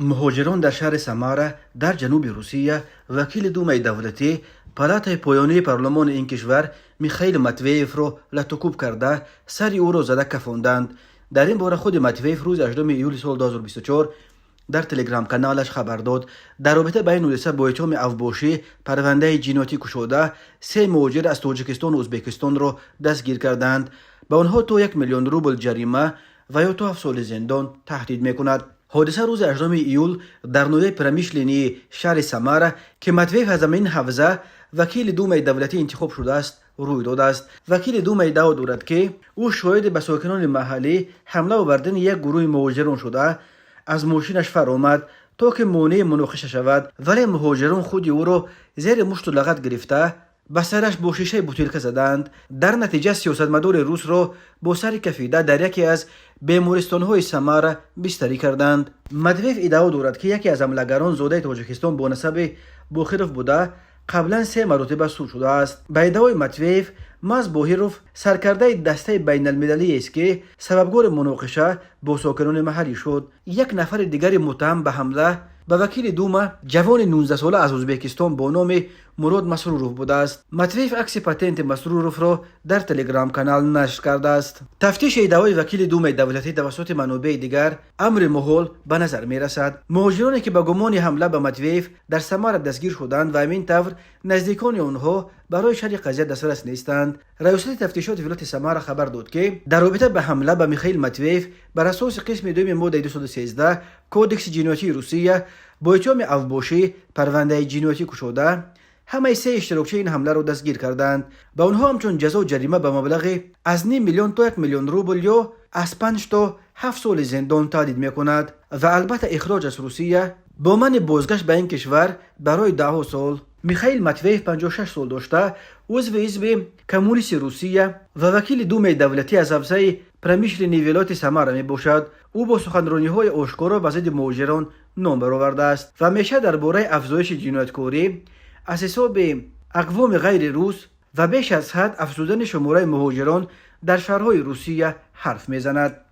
مهاجران در شهر سماره در جنوب روسیه وکیل دومای دولتی پالاتای پایانی پارلمان این کشور میخائیل ماتویف رو لطوکوب کرده سری او را زده کفاندند. در این باره خود ماتویف روز 18 ایول سال 2024 در تلگرام کانالش خبر داد در رابطه با این حادثه با اتهام افباشی پرونده جنایتی گشوده سه مهاجر از تاجیکستان و ازبکستان را دستگیر کردند. به آنها تا 1 میلیون روبل جریمه و یا تا 7 سال زندان تهدید میکند. حادثه روز 18 ایول در نوع پرمیشلینی شهر سماره که ماتویف از این حوزه وکیل دومای دولتی انتخاب شده است روی داده است. وکیل دوم ادعا دارد که او شاهد به ساکنان محلی حمله آوردن یک گروه مهاجران شده از ماشینش فرآمد تا که مانع مناقشه شود، ولی مهاجران خود او را زیر مشت و لغت گرفته به سرش با شیشه بوتیلکه زدند. در نتیجه سیاستمدار روس را با سر کفیده در یکی از بیمارستان‌های سماره بستری کردند. مدویف ادعا دارد که یکی از حملگران زاده تاجیکستان با نسب باخیروف بوده قبلا 3 مرتبه سود شده است. به ادعای ماتویف ماز باهیروف سرکرده دسته بین المللی است که سببگار مناقشه با ساکنان محلی شد. یک نفر دیگر متهم به حمله به وکیل دوما جوان 19 ساله از ازبکستان با نام مراد مسروروف بوده است. ماتویف عکس پاتنت مسروروف را در تلگرام کانال نشر کرده است. تفتیش ادعای وکیل دومای دولتی توسط منابع دیگر امر محال به نظر می رسد. مهاجرانی که به گمان حمله به ماتویف در سماره دستگیر شدند و همین طور نزدیکان آنها برای شرح قضیه دسترس نیستند. ریاست تفتیشات ولایت سماره خبر داد که در رابطه به حمله به میخائیل ماتویف بر اساس قسم 2 ماده 213 کودکس جنایتی روسیه با اتهام افباشی پرونده جنایتی گشوده همه 3 اشتراکچی این حمله را دستگیر کردند. به آنها همچون جزا و جریمه به مبلغ از 0.5 میلیون تا 1 میلیون روبل یا از 5 تا 7 سال زندان تهدید میکند و البته اخراج از روسیه با من بازگشت به این کشور برای 10 سال. میخائیل ماتویف 56 سال داشته، عضو حزب کمونیست روسیه و وکیل دومای دولتی از حوزه پرمیشلینی ولایت سماره می باشد. او با سخنرانی‌های آشکارا به ضد مهاجران نام برآورده است و همیشه درباره افزایش جنایتکاری از حساب اقوام غیر روس و بیش از حد افزودن شماره مهاجران در شهرهای روسیه حرف میزند.